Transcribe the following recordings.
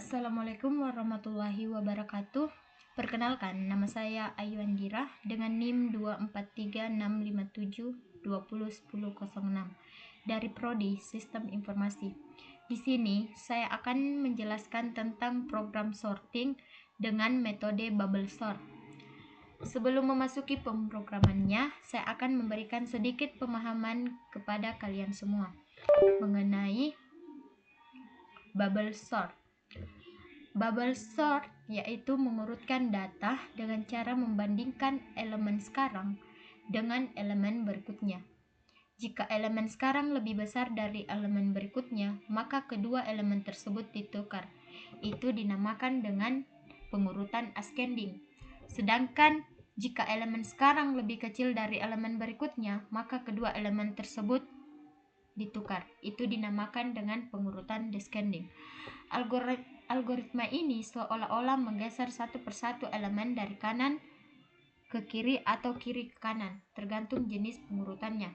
Assalamualaikum warahmatullahi wabarakatuh. Perkenalkan, nama saya Ayu Andira dengan NIM 243657201006 dari Prodi Sistem Informasi. Di sini saya akan menjelaskan tentang program sorting dengan metode bubble sort. Sebelum memasuki pemrogramannya, saya akan memberikan sedikit pemahaman kepada kalian semua mengenai bubble sort. Bubble sort yaitu mengurutkan data dengan cara membandingkan elemen sekarang dengan elemen berikutnya. Jika elemen sekarang lebih besar dari elemen berikutnya, maka kedua elemen tersebut ditukar. Itu dinamakan dengan pengurutan ascending. Sedangkan jika elemen sekarang lebih kecil dari elemen berikutnya, maka kedua elemen tersebut ditukar. Itu dinamakan dengan pengurutan descending. Algoritma ini seolah-olah menggeser satu persatu elemen dari kanan ke kiri atau kiri ke kanan, tergantung jenis pengurutannya.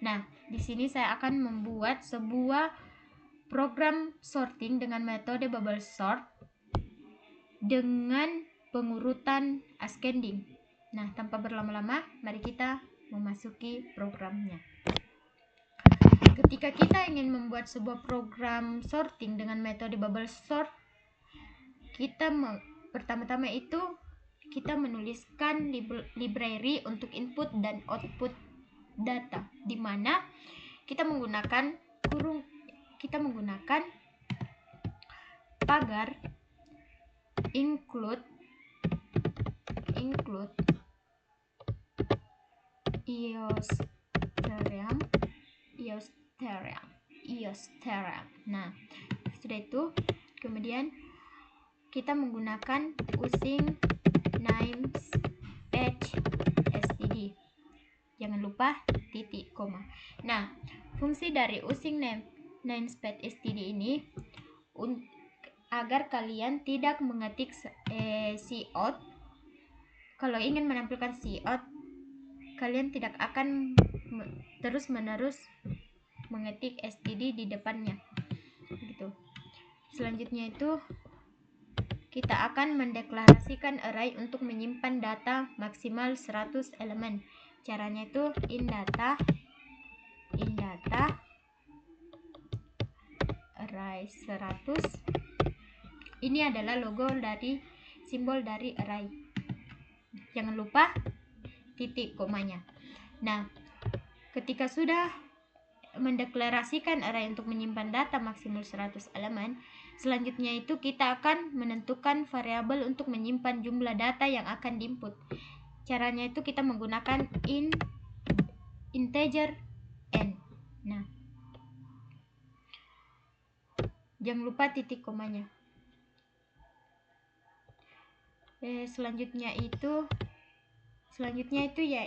Nah, di sini saya akan membuat sebuah program sorting dengan metode bubble sort dengan pengurutan ascending. Nah, tanpa berlama-lama, mari kita memasuki programnya. Ketika kita ingin membuat sebuah program sorting dengan metode bubble sort, kita pertama-tama itu kita menuliskan library untuk input dan output data, di mana kita menggunakan pagar include eosthereum. Nah, sudah itu kemudian kita menggunakan using namespace std. Jangan lupa titik koma. Nah, fungsi dari using namespace std ini agar kalian tidak mengetik cout. Kalau ingin menampilkan cout, kalian tidak akan terus-menerus mengetik std di depannya. Gitu. Selanjutnya itu kita akan mendeklarasikan array untuk menyimpan data maksimal 100 elemen. Caranya itu indata array 100. Ini adalah logo dari simbol dari array. Jangan lupa titik komanya. Nah, ketika sudah mendeklarasikan array untuk menyimpan data maksimal 100 elemen, selanjutnya itu kita akan menentukan variabel untuk menyimpan jumlah data yang akan diinput. Caranya itu kita menggunakan integer n. Nah, jangan lupa titik komanya. Selanjutnya itu ya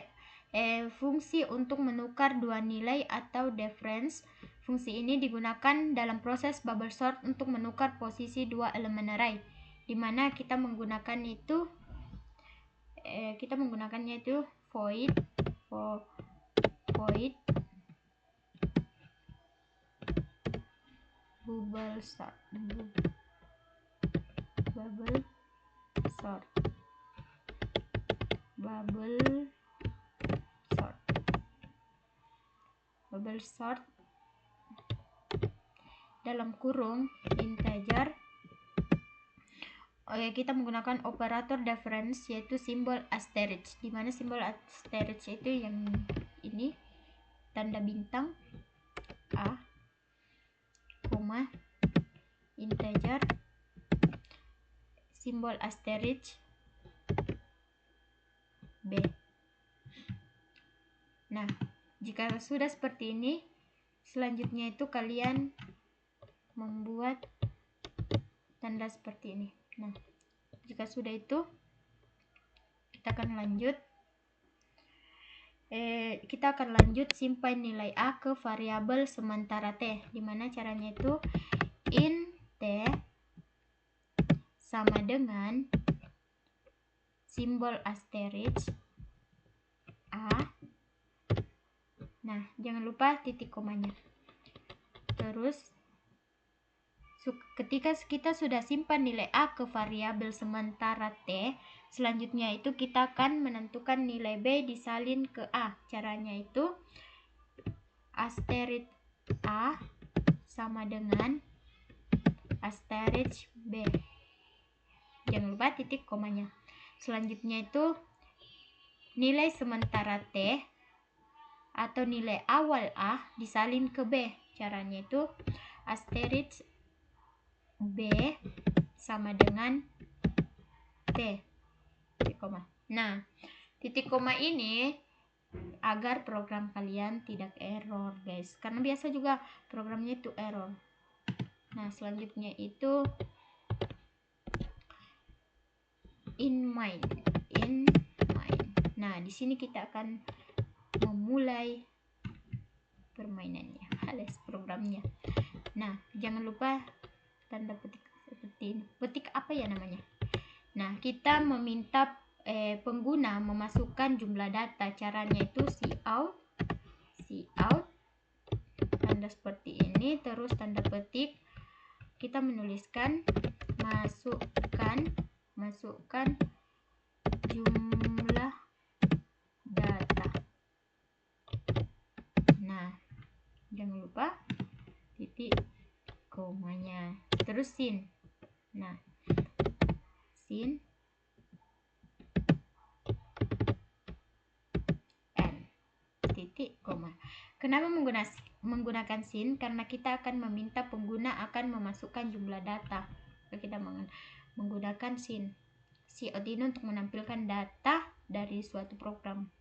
fungsi untuk menukar dua nilai atau difference. Fungsi ini digunakan dalam proses bubble sort untuk menukar posisi dua elemen array, di mana kita menggunakannya itu void bubble sort. Dalam kurung integer. Kita menggunakan operator difference yaitu simbol asterisk, di mana simbol asterisk itu yang ini tanda bintang a, koma, integer, simbol asterisk b. Nah, jika sudah seperti ini, selanjutnya itu kalian membuat tanda seperti ini. Nah, jika sudah itu kita akan lanjut simpan nilai a ke variabel sementara t, di mana caranya itu int t sama dengan simbol asterisk a. Nah, jangan lupa titik komanya. Terus Ketika kita sudah simpan nilai A ke variabel sementara T, selanjutnya itu kita akan menentukan nilai B disalin ke A. Caranya itu asterisk A sama dengan asterisk B. Jangan lupa titik komanya. Selanjutnya itu nilai sementara T atau nilai awal A disalin ke B. Caranya itu asterisk B sama dengan T, titik koma. Nah, titik koma ini agar program kalian tidak error, guys. Karena biasa juga programnya itu error. Nah, selanjutnya itu in main. Nah, di sini kita akan memulai permainannya, alias programnya. Nah, jangan lupa tanda petik seperti ini. Petik apa ya namanya? Nah, kita meminta pengguna memasukkan jumlah data. Caranya itu cout tanda seperti ini, terus tanda petik, kita menuliskan masukkan jumlah data. Nah, jangan lupa titik komanya, terus sin. Nah, sin n titik koma. Kenapa menggunakan sin? Karena kita akan meminta pengguna akan memasukkan jumlah data. Kita menggunakan sin cout ini untuk menampilkan data dari suatu program,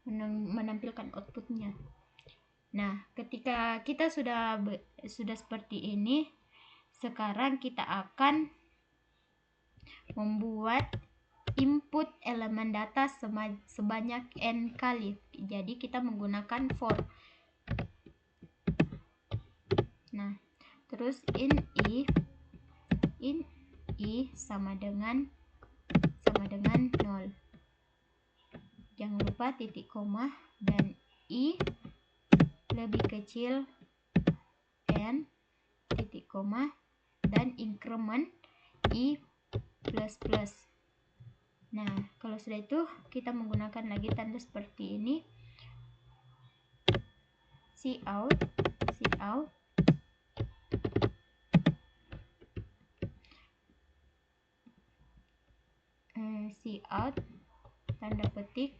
menampilkan outputnya. Nah, ketika kita sudah seperti ini, sekarang kita akan membuat input elemen data sebanyak n kali. Jadi kita menggunakan for. Nah, terus in i sama dengan 0. Jangan lupa titik koma dan i lebih kecil n titik koma dan increment i plus plus. Nah, kalau sudah itu kita menggunakan lagi tanda seperti ini, cout tanda petik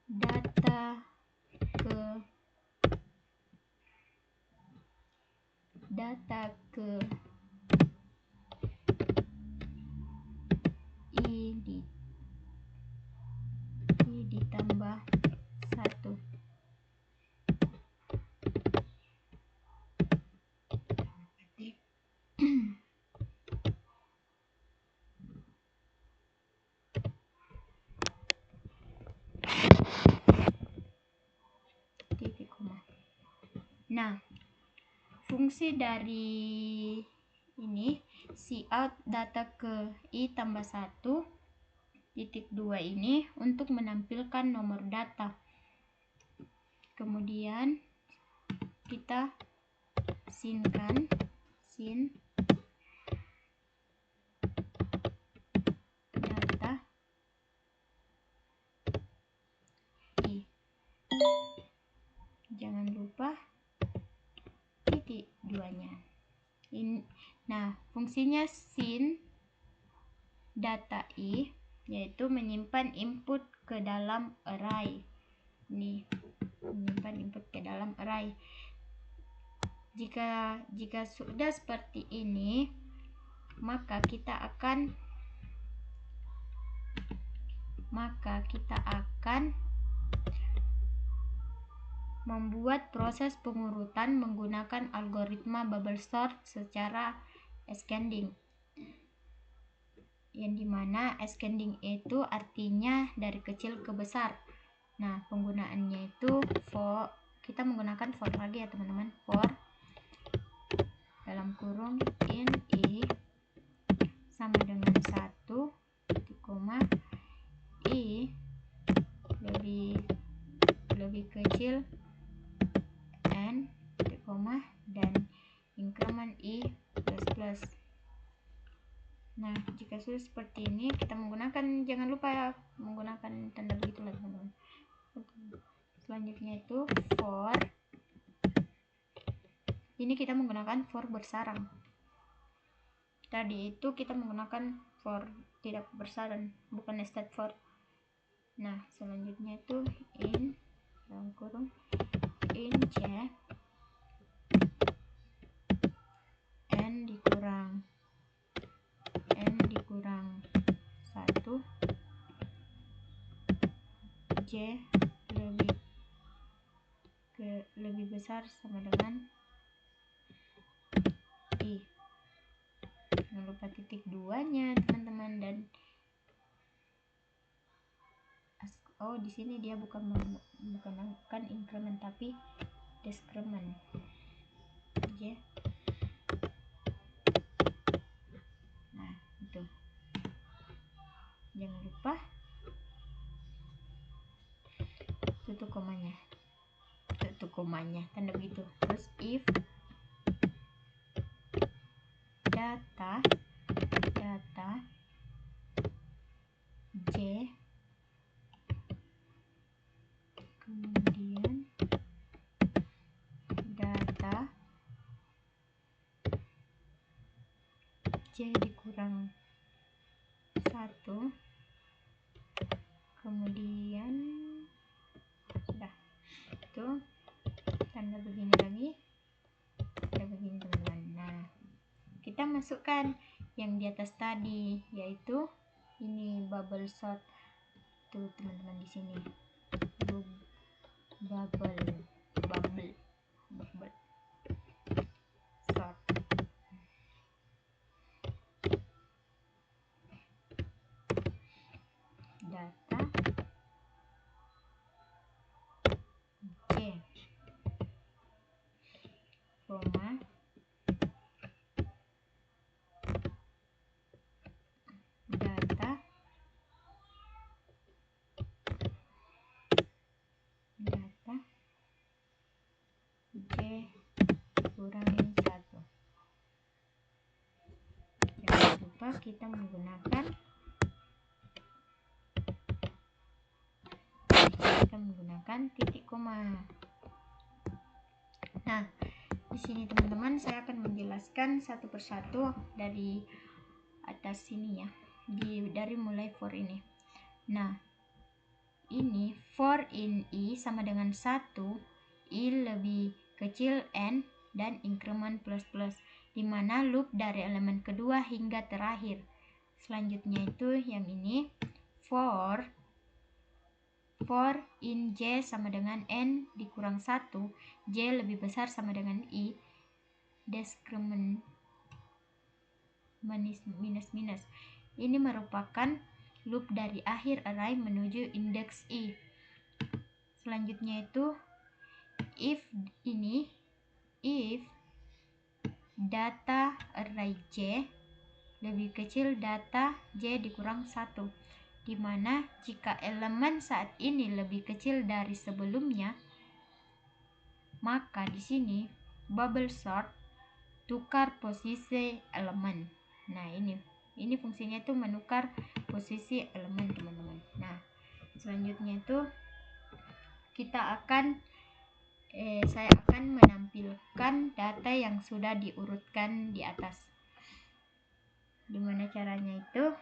data ke i ditambah 1. Titik koma. Nah, fungsi dari ini cout data ke i tambah 1 titik 2 ini untuk menampilkan nomor data. Kemudian kita sinkan sin data i. Jangan lupa titik 2-nya. Nah, fungsinya sin data i yaitu menyimpan input ke dalam array. Ini menyimpan input ke dalam array. Jika sudah seperti ini, maka kita akan membuat proses pengurutan menggunakan algoritma bubble sort secara ascending, yang dimana ascending itu artinya dari kecil ke besar. Nah, penggunaannya itu for, kita menggunakan for lagi ya teman-teman, for dalam kurung in i sama dengan 1 titik koma i lebih kecil n titik koma dengan i++. Nah, jika sudah seperti ini, kita menggunakan, jangan lupa menggunakan tanda begitu lah teman-teman. Selanjutnya itu for, ini kita menggunakan for bersarang. Tadi itu kita menggunakan for tidak bersarang, bukan nested for. Nah, selanjutnya itu in dalam kurung in c n dikurang 1 j lebih besar sama dengan i. Jangan lupa titik 2-nya teman-teman, dan di sini dia bukan increment tapi decrement. Oke. Nah, itu. Jangan lupa tutup komanya, tanda begitu. Terus if data j, kemudian data j dikurang 1, kemudian sudah itu tanda begini lagi, tanda begini teman-teman. Nah, kita masukkan yang di atas tadi, yaitu ini bubble sort tuh teman-teman, di sini bubble sort. Data j, koma data j kurangin 1. Jangan lupa kita menggunakan titik koma. Nah, di sini teman-teman saya akan menjelaskan satu persatu dari atas sini ya, dari mulai for ini. Nah, ini for in i sama dengan 1, i lebih kecil n, dan increment plus plus, dimana loop dari elemen kedua hingga terakhir. Selanjutnya itu yang ini for in j sama dengan n dikurang 1, j lebih besar sama dengan i, decrement minus. Ini merupakan loop dari akhir array menuju indeks i. Selanjutnya itu if data array j lebih kecil data j dikurang 1, dimana jika elemen saat ini lebih kecil dari sebelumnya, maka di sini bubble sort tukar posisi elemen. Nah, ini fungsinya itu menukar posisi elemen teman-teman. Nah, selanjutnya itu saya akan menampilkan data yang sudah diurutkan di atas. Gimana caranya itu?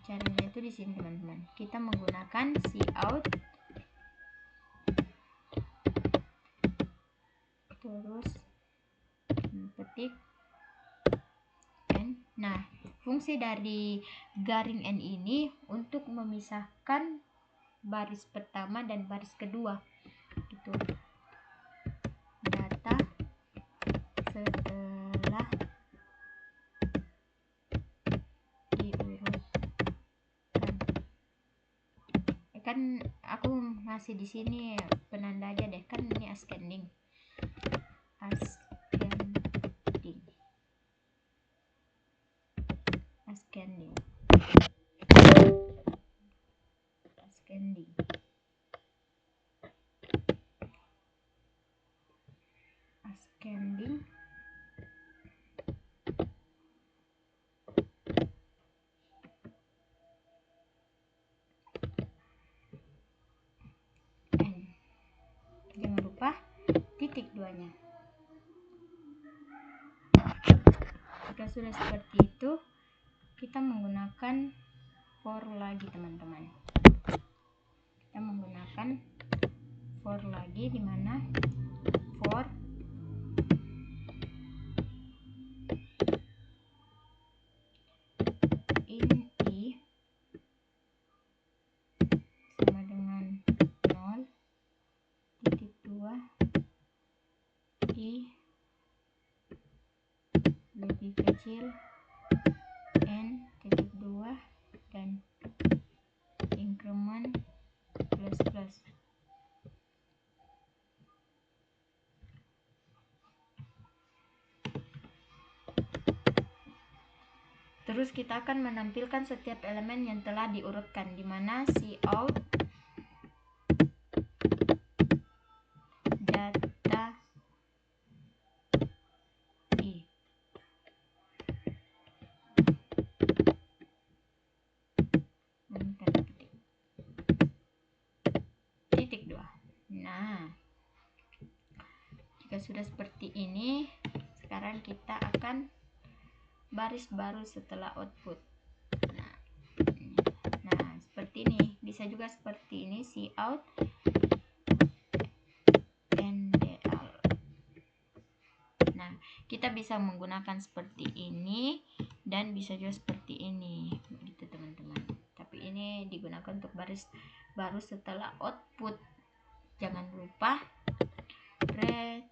Caranya itu di sini teman-teman. Kita menggunakan cout, terus petik n. Nah, fungsi dari garing n ini untuk memisahkan baris pertama dan baris kedua. Gitu. Data setelah diurutkan. Kan aku ngasih di sini penanda aja deh, kan ini ascending. ascending N. Jangan lupa titik 2-nya. Jika sudah seperti itu, kita menggunakan for lagi teman-teman. Kita menggunakan for lagi, di mana for in i sama dengan 0 titik 2 i lebih kecil n titik 2 dan increment plus plus. Terus kita akan menampilkan setiap elemen yang telah diurutkan, di mana cout data i. Titik 2. Nah, jika sudah seperti ini, sekarang kita akan baris baru setelah output. Nah, seperti ini. Bisa juga seperti ini, cout ndl. Nah, kita bisa menggunakan seperti ini dan bisa juga seperti ini, begitu teman-teman. Tapi ini digunakan untuk baris baru setelah output. Jangan lupa return.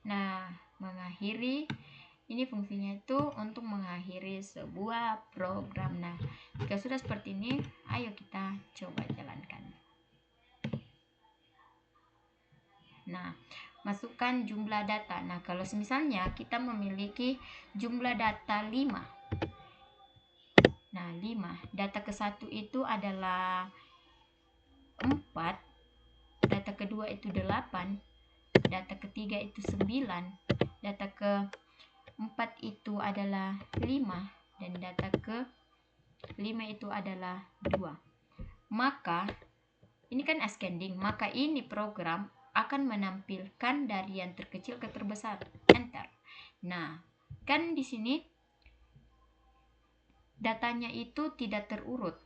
Nah, mengakhiri, ini fungsinya itu untuk mengakhiri sebuah program. Nah, jika sudah seperti ini, ayo kita coba jalankan. Nah, masukkan jumlah data. Nah, kalau misalnya kita memiliki jumlah data 5. Nah, 5. Data ke-1 itu adalah 4. Data kedua itu 8. Data ketiga itu 9. Data ke-4 itu adalah 5. Dan data ke-5 itu adalah 2. Maka, ini kan ascending. Maka ini program akan menampilkan dari yang terkecil ke terbesar. Enter. Nah, kan di sini datanya itu tidak terurut.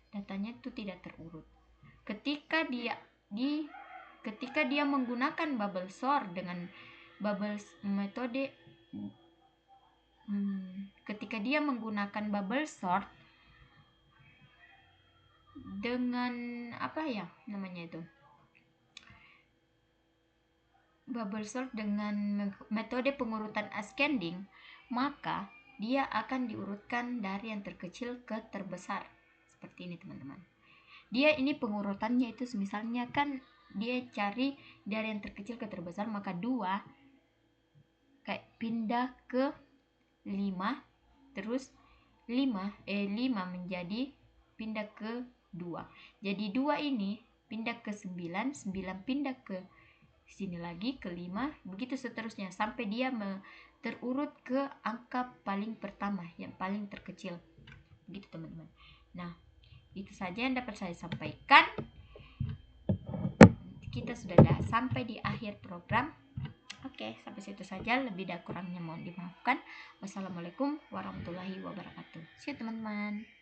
Datanya itu tidak terurut. Ketika dia menggunakan bubble sort dengan bubble metode, ketika dia menggunakan bubble sort dengan apa ya namanya itu, bubble sort dengan metode pengurutan ascending, maka dia akan diurutkan dari yang terkecil ke terbesar seperti ini teman-teman. Dia ini pengurutannya itu misalnya kan dia cari dari yang terkecil ke terbesar, maka 2 kayak pindah ke 5, terus 5 menjadi pindah ke 2. Jadi 2 ini pindah ke 9, 9 pindah ke sini lagi ke 5, begitu seterusnya sampai dia terurut ke angka paling pertama, yang paling terkecil. Begitu teman-teman. Nah, itu saja yang dapat saya sampaikan. Kita sudah sampai di akhir program. Oke, sampai situ saja. Lebih dan kurangnya mohon dimaafkan. Wassalamualaikum warahmatullahi wabarakatuh. See you teman-teman.